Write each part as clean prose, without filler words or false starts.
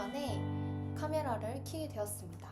오랜만에 카메라를 켜게 되었습니다.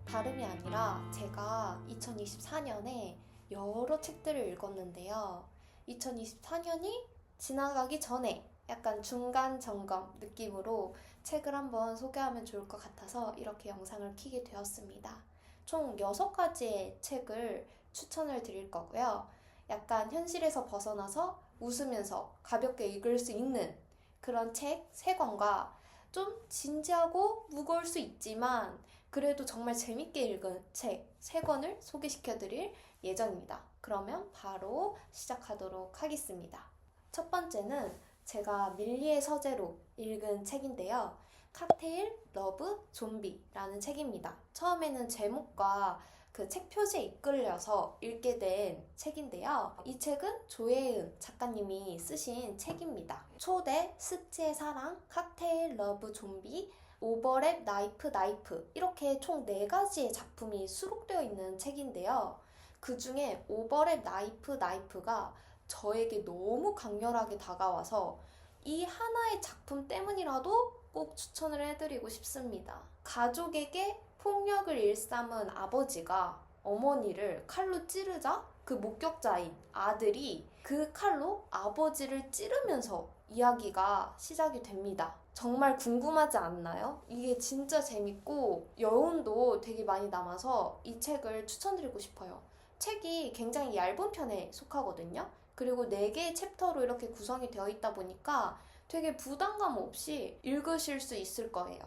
다름이 아니라 제가 2024년에 여러 책들을 읽었는데요. 2024년이 지나가기 전에 약간 중간 점검 느낌으로 책을 한번 소개하면 좋을 것 같아서 이렇게 영상을 켜게 되었습니다. 총 6가지의 책을 추천을 드릴 거고요. 약간 현실에서 벗어나서 웃으면서 가볍게 읽을 수 있는 그런 책 3권과 좀 진지하고 무거울 수 있지만 그래도 정말 재밌게 읽은 책 3권을 소개시켜 드릴 예정입니다. 그러면 바로 시작하도록 하겠습니다. 첫 번째는 제가 밀리의 서재로 읽은 책인데요. 칵테일, 러브, 좀비라는 책입니다. 처음에는 제목과 그 책 표지에 이끌려서 읽게 된 책인데요. 이 책은 조혜은 작가님이 쓰신 책입니다. 초대, 습지의 사랑, 칵테일, 러브, 좀비, 오버랩, 나이프 이렇게 총 4가지의 작품이 수록되어 있는 책인데요. 그 중에 오버랩, 나이프가 저에게 너무 강렬하게 다가와서 이 하나의 작품 때문이라도 꼭 추천을 해드리고 싶습니다. 가족에게 폭력을 일삼은 아버지가 어머니를 칼로 찌르자 그 목격자인 아들이 그 칼로 아버지를 찌르면서 이야기가 시작이 됩니다. 정말 궁금하지 않나요? 이게 진짜 재밌고 여운도 되게 많이 남아서 이 책을 추천드리고 싶어요. 책이 굉장히 얇은 편에 속하거든요. 그리고 4개의 챕터로 이렇게 구성이 되어 있다 보니까 되게 부담감 없이 읽으실 수 있을 거예요.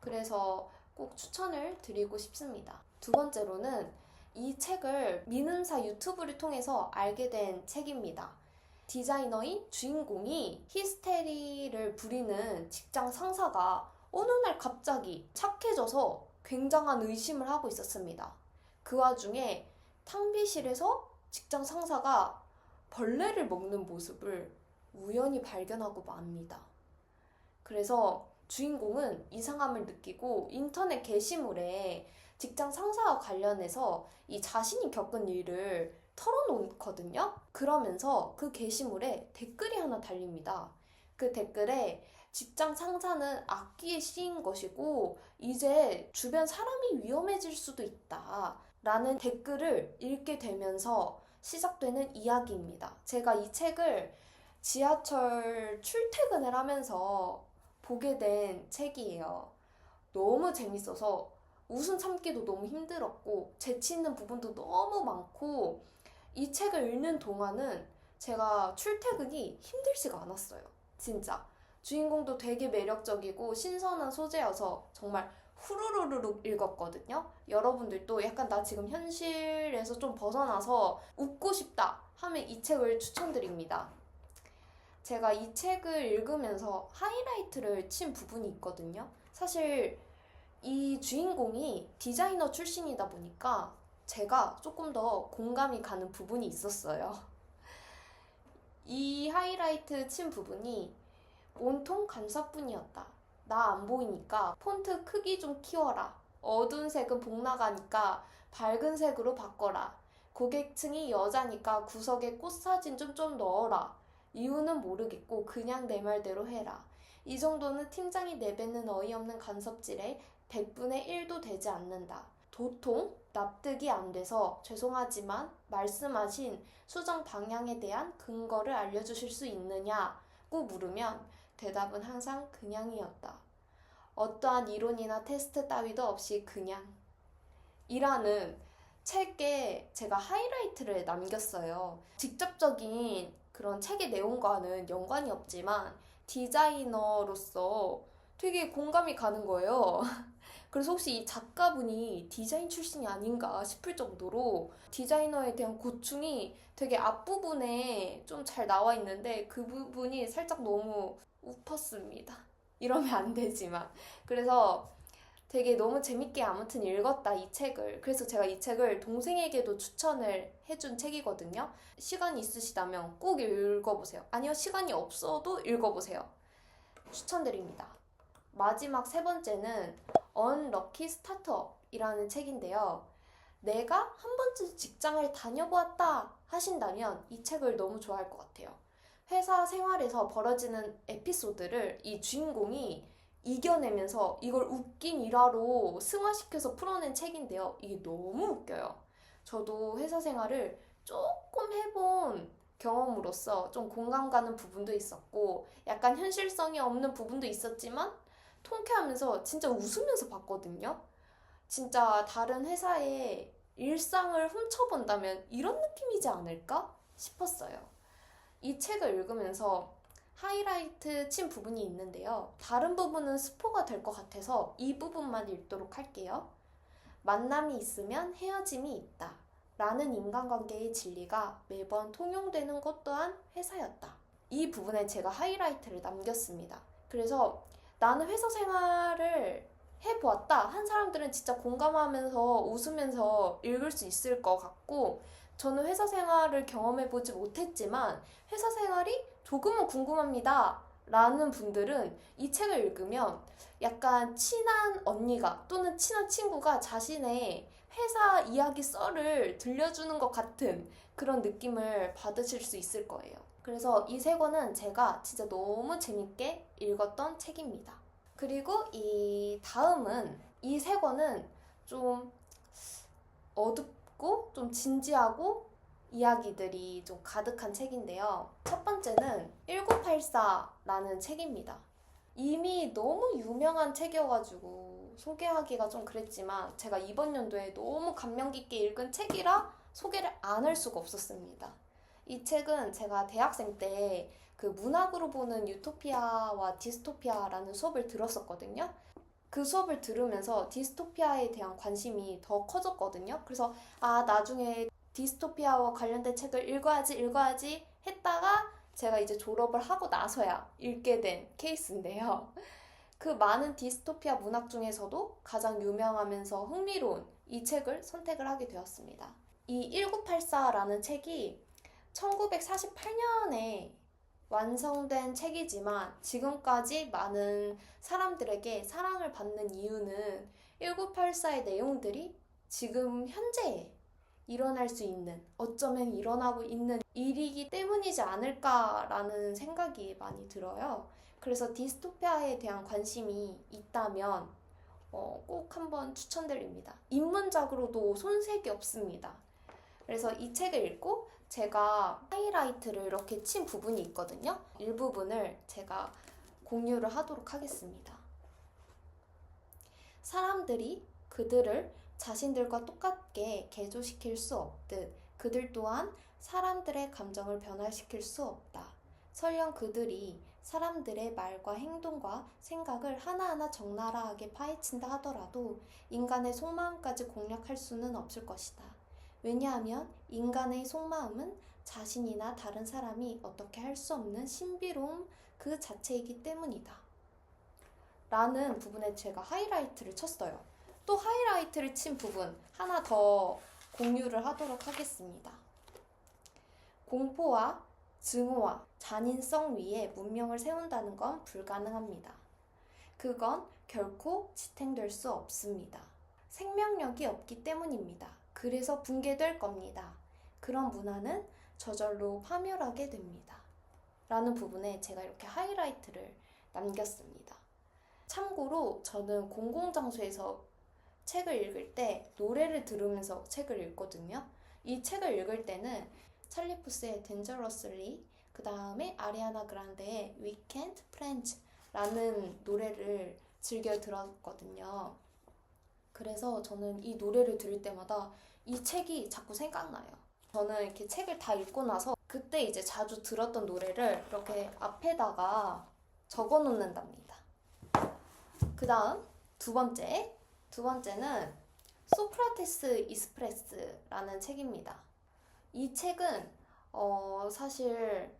그래서 꼭 추천을 드리고 싶습니다. 두 번째로는 이 책을 민음사 유튜브를 통해서 알게 된 책입니다. 디자이너인 주인공이 히스테리를 부리는 직장 상사가 어느 날 갑자기 착해져서 굉장한 의심을 하고 있었습니다. 그 와중에 탕비실에서 직장 상사가 벌레를 먹는 모습을 우연히 발견하고 맙니다. 그래서 주인공은 이상함을 느끼고 인터넷 게시물에 직장 상사와 관련해서 이 자신이 겪은 일을 털어놓거든요. 그러면서 그 게시물에 댓글이 하나 달립니다. 그 댓글에 직장 상사는 악기에 씌인 것이고 이제 주변 사람이 위험해질 수도 있다 라는 댓글을 읽게 되면서 시작되는 이야기입니다. 제가 이 책을 지하철 출퇴근을 하면서 보게 된 책이에요. 너무 재밌어서 웃음 참기도 너무 힘들었고 재치 있는 부분도 너무 많고 이 책을 읽는 동안은 제가 출퇴근이 힘들지가 않았어요. 진짜. 주인공도 되게 매력적이고 신선한 소재여서 정말 후루루룩 읽었거든요. 여러분들도 약간 나 지금 현실에서 좀 벗어나서 웃고 싶다 하면 이 책을 추천드립니다. 제가 이 책을 읽으면서 하이라이트를 친 부분이 있거든요. 사실 이 주인공이 디자이너 출신이다 보니까 제가 조금 더 공감이 가는 부분이 있었어요. 이 하이라이트 친 부분이 온통 감사뿐이었다. 나 안 보이니까 폰트 크기 좀 키워라. 어두운 색은 복 나가니까 밝은 색으로 바꿔라. 고객층이 여자니까 구석에 꽃사진 좀 넣어라. 이유는 모르겠고 그냥 내 말대로 해라. 이 정도는 팀장이 내뱉는 어이없는 간섭질에 100분의 1도 되지 않는다. 도통 납득이 안 돼서 죄송하지만 말씀하신 수정 방향에 대한 근거를 알려주실 수 있느냐고 물으면 대답은 항상 그냥이었다. 어떠한 이론이나 테스트 따위도 없이 그냥 이라는 책에 제가 하이라이트를 남겼어요. 직접적인 그런 책의 내용과는 연관이 없지만 디자이너로서 되게 공감이 가는 거예요. 그래서 혹시 이 작가분이 디자인 출신이 아닌가 싶을 정도로 디자이너에 대한 고충이 되게 앞부분에 좀 잘 나와 있는데 그 부분이 살짝 너무 웃었습니다. 이러면 안 되지만. 그래서 되게 너무 재밌게 아무튼 읽었다 이 책을. 그래서 제가 이 책을 동생에게도 추천을 해준 책이거든요. 시간이 있으시다면 꼭 읽어보세요. 아니요, 시간이 없어도 읽어보세요. 추천드립니다. 마지막 3번째는 언럭키 스타트업이라는 책인데요. 내가 한 번쯤 직장을 다녀보았다 하신다면 이 책을 너무 좋아할 것 같아요. 회사 생활에서 벌어지는 에피소드를 이 주인공이 이겨내면서 이걸 웃긴 일화로 승화시켜서 풀어낸 책인데요. 이게 너무 웃겨요. 저도 회사 생활을 조금 해본 경험으로서 좀 공감 가는 부분도 있었고 약간 현실성이 없는 부분도 있었지만 통쾌하면서 진짜 웃으면서 봤거든요. 진짜 다른 회사의 일상을 훔쳐본다면 이런 느낌이지 않을까 싶었어요. 이 책을 읽으면서 하이라이트 친 부분이 있는데요. 다른 부분은 스포가 될 것 같아서 이 부분만 읽도록 할게요. 만남이 있으면 헤어짐이 있다. 라는 인간관계의 진리가 매번 통용되는 것 또한 회사였다. 이 부분에 제가 하이라이트를 남겼습니다. 그래서 나는 회사 생활을 해보았다 한 사람들은 진짜 공감하면서 웃으면서 읽을 수 있을 것 같고, 저는 회사 생활을 경험해보지 못했지만 회사 생활이 조금은 궁금합니다 라는 분들은 이 책을 읽으면 약간 친한 언니가 또는 친한 친구가 자신의 회사 이야기 썰을 들려주는 것 같은 그런 느낌을 받으실 수 있을 거예요. 그래서 이 세 권은 제가 진짜 너무 재밌게 읽었던 책입니다. 그리고 이 다음은, 이 세 권은 좀 어둡고 좀 진지하고 이야기들이 좀 가득한 책인데요. 첫 번째는 1984라는 책입니다. 이미 너무 유명한 책이어가지고 소개하기가 좀 그랬지만 제가 이번 연도에 너무 감명 깊게 읽은 책이라 소개를 안 할 수가 없었습니다. 이 책은 제가 대학생 때 그 문학으로 보는 유토피아와 디스토피아라는 수업을 들었었거든요. 그 수업을 들으면서 디스토피아에 대한 관심이 더 커졌거든요. 그래서 나중에 디스토피아와 관련된 책을 읽어야지 했다가 제가 이제 졸업을 하고 나서야 읽게 된 케이스인데요. 그 많은 디스토피아 문학 중에서도 가장 유명하면서 흥미로운 이 책을 선택을 하게 되었습니다. 이 1984라는 책이 1948년에 완성된 책이지만 지금까지 많은 사람들에게 사랑을 받는 이유는 1984의 내용들이 지금 현재에 일어날 수 있는, 어쩌면 일어나고 있는 일이기 때문이지 않을까라는 생각이 많이 들어요. 그래서 디스토피아에 대한 관심이 있다면 꼭 한번 추천드립니다. 인문작으로도 손색이 없습니다. 그래서 이 책을 읽고 제가 하이라이트를 이렇게 친 부분이 있거든요. 일부분을 제가 공유를 하도록 하겠습니다. 사람들이 그들을 자신들과 똑같게 개조시킬 수 없듯 그들 또한 사람들의 감정을 변화시킬 수 없다. 설령 그들이 사람들의 말과 행동과 생각을 하나하나 적나라하게 파헤친다 하더라도 인간의 속마음까지 공략할 수는 없을 것이다. 왜냐하면 인간의 속마음은 자신이나 다른 사람이 어떻게 할 수 없는 신비로움 그 자체이기 때문이다. 라는 부분에 제가 하이라이트를 쳤어요. 또 하이라이트를 친 부분 하나 더 공유를 하도록 하겠습니다. 공포와 증오와 잔인성 위에 문명을 세운다는 건 불가능합니다. 그건 결코 지탱될 수 없습니다. 생명력이 없기 때문입니다. 그래서 붕괴될 겁니다. 그런 문화는 저절로 파멸하게 됩니다. 라는 부분에 제가 이렇게 하이라이트를 남겼습니다. 참고로 저는 공공장소에서 책을 읽을 때 노래를 들으면서 책을 읽거든요. 이 책을 읽을 때는 찰리 푸스의 Dangerously, 그 다음에 아리아나 그란데의 Weekend Friends 라는 노래를 즐겨 들었거든요. 그래서 저는 이 노래를 들을 때마다 이 책이 자꾸 생각나요. 저는 이렇게 책을 다 읽고 나서 그때 이제 자주 들었던 노래를 이렇게 앞에다가 적어 놓는답니다. 그 다음 두 번째는 소크라테스 이스프레스라는 책입니다. 이 책은 사실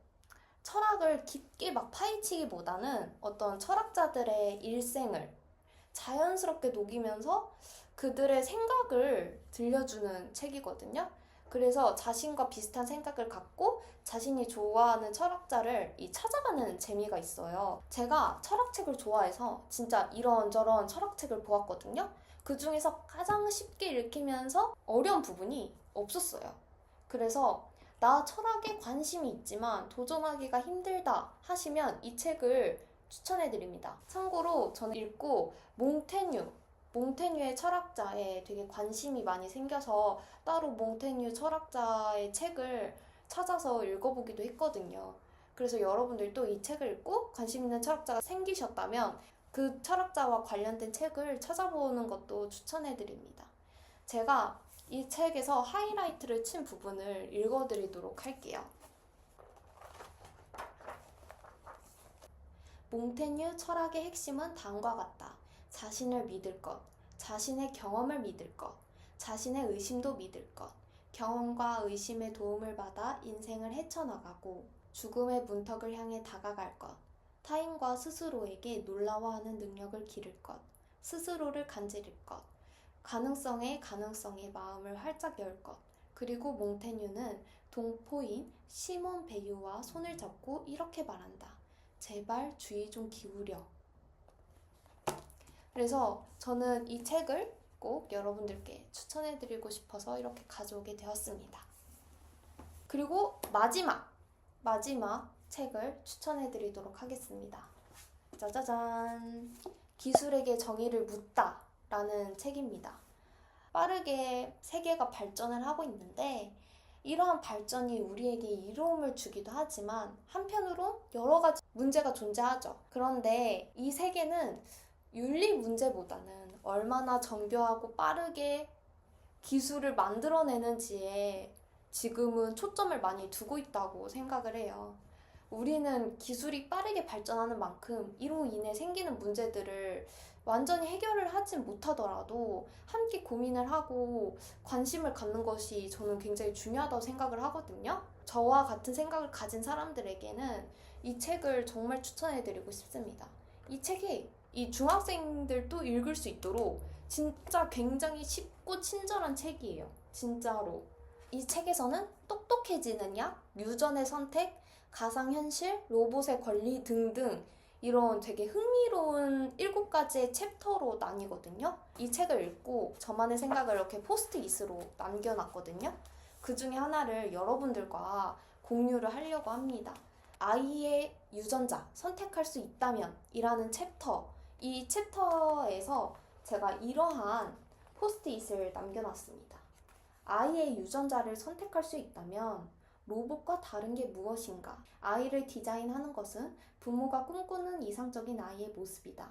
철학을 깊게 막 파헤치기보다는 어떤 철학자들의 일생을 자연스럽게 녹이면서 그들의 생각을 들려주는 책이거든요. 그래서 자신과 비슷한 생각을 갖고 자신이 좋아하는 철학자를 찾아가는 재미가 있어요. 제가 철학책을 좋아해서 진짜 이런저런 철학책을 보았거든요. 그 중에서 가장 쉽게 읽히면서 어려운 부분이 없었어요. 그래서 나 철학에 관심이 있지만 도전하기가 힘들다 하시면 이 책을 추천해드립니다. 참고로 저는 읽고 몽테뉴의 철학자에 되게 관심이 많이 생겨서 따로 몽테뉴 철학자의 책을 찾아서 읽어보기도 했거든요. 그래서 여러분들도 이 책을 읽고 관심 있는 철학자가 생기셨다면 그 철학자와 관련된 책을 찾아보는 것도 추천해드립니다. 제가 이 책에서 하이라이트를 친 부분을 읽어드리도록 할게요. 몽테뉴 철학의 핵심은 다음과 같다. 자신을 믿을 것, 자신의 경험을 믿을 것, 자신의 의심도 믿을 것, 경험과 의심의 도움을 받아 인생을 헤쳐나가고 죽음의 문턱을 향해 다가갈 것, 타인과 스스로에게 놀라워하는 능력을 기를 것, 스스로를 간지릴 것, 가능성에 마음을 활짝 열 것. 그리고 몽테뉴는 동포인 시몬 베유와 손을 잡고 이렇게 말한다. 제발 주의 좀 기울여. 그래서 저는 이 책을 꼭 여러분들께 추천해드리고 싶어서 이렇게 가져오게 되었습니다. 그리고 마지막 책을 추천해드리도록 하겠습니다. 짜자잔! 기술에게 정의를 묻다 라는 책입니다. 빠르게 세계가 발전을 하고 있는데 이러한 발전이 우리에게 이로움을 주기도 하지만 한편으로 여러 가지 문제가 존재하죠. 그런데 이 세계는 윤리 문제보다는 얼마나 정교하고 빠르게 기술을 만들어내는지에 지금은 초점을 많이 두고 있다고 생각을 해요. 우리는 기술이 빠르게 발전하는 만큼 이로 인해 생기는 문제들을 완전히 해결을 하진 못하더라도 함께 고민을 하고 관심을 갖는 것이 저는 굉장히 중요하다고 생각을 하거든요. 저와 같은 생각을 가진 사람들에게는 이 책을 정말 추천해드리고 싶습니다. 이 책이 이 중학생들도 읽을 수 있도록 진짜 굉장히 쉽고 친절한 책이에요. 진짜로. 이 책에서는 똑똑해지는 약, 유전의 선택, 가상현실, 로봇의 권리 등등 이런 되게 흥미로운 7가지의 챕터로 나뉘거든요. 이 책을 읽고 저만의 생각을 이렇게 포스트잇으로 남겨놨거든요. 그 중에 하나를 여러분들과 공유를 하려고 합니다. 아이의 유전자 선택할 수 있다면 이라는 챕터, 이 챕터에서 제가 이러한 포스트잇을 남겨놨습니다. 아이의 유전자를 선택할 수 있다면 로봇과 다른 게 무엇인가? 아이를 디자인하는 것은 부모가 꿈꾸는 이상적인 아이의 모습이다.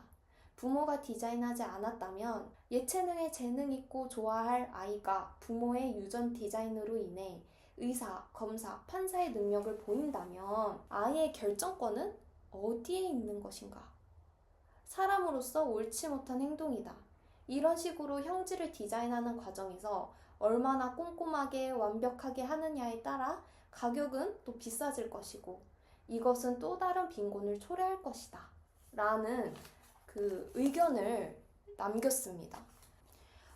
부모가 디자인하지 않았다면 예체능에 재능 있고 좋아할 아이가 부모의 유전 디자인으로 인해 의사, 검사, 판사의 능력을 보인다면 아이의 결정권은 어디에 있는 것인가? 사람으로서 옳지 못한 행동이다. 이런 식으로 형질을 디자인하는 과정에서 얼마나 꼼꼼하게 완벽하게 하느냐에 따라 가격은 또 비싸질 것이고 이것은 또 다른 빈곤을 초래할 것이다 라는 그 의견을 남겼습니다.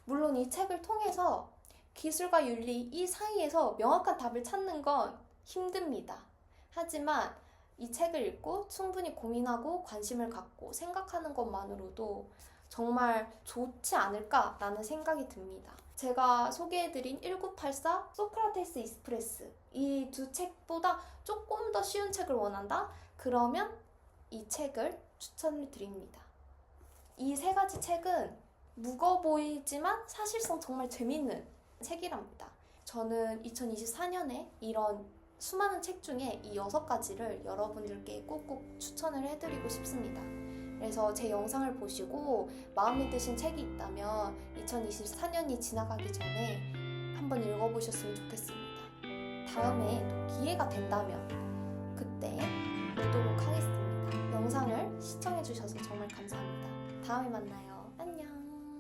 물론 이 책을 통해서 기술과 윤리 이 사이에서 명확한 답을 찾는 건 힘듭니다. 하지만 이 책을 읽고 충분히 고민하고 관심을 갖고 생각하는 것만으로도 정말 좋지 않을까라는 생각이 듭니다. 제가 소개해드린 1984 소크라테스 익스프레스 이 두 책보다 조금 더 쉬운 책을 원한다? 그러면 이 책을 추천을 드립니다. 이 3가지 책은 무거워 보이지만 사실상 정말 재밌는 책이랍니다. 저는 2024년에 이런 수많은 책 중에 이 6가지를 여러분들께 꼭꼭 추천을 해드리고 싶습니다. 그래서 제 영상을 보시고 마음에 드신 책이 있다면 2024년이 지나가기 전에 한번 읽어보셨으면 좋겠습니다. 다음에 또 기회가 된다면 그때 보도록 하겠습니다. 영상을 시청해주셔서 정말 감사합니다. 다음에 만나요.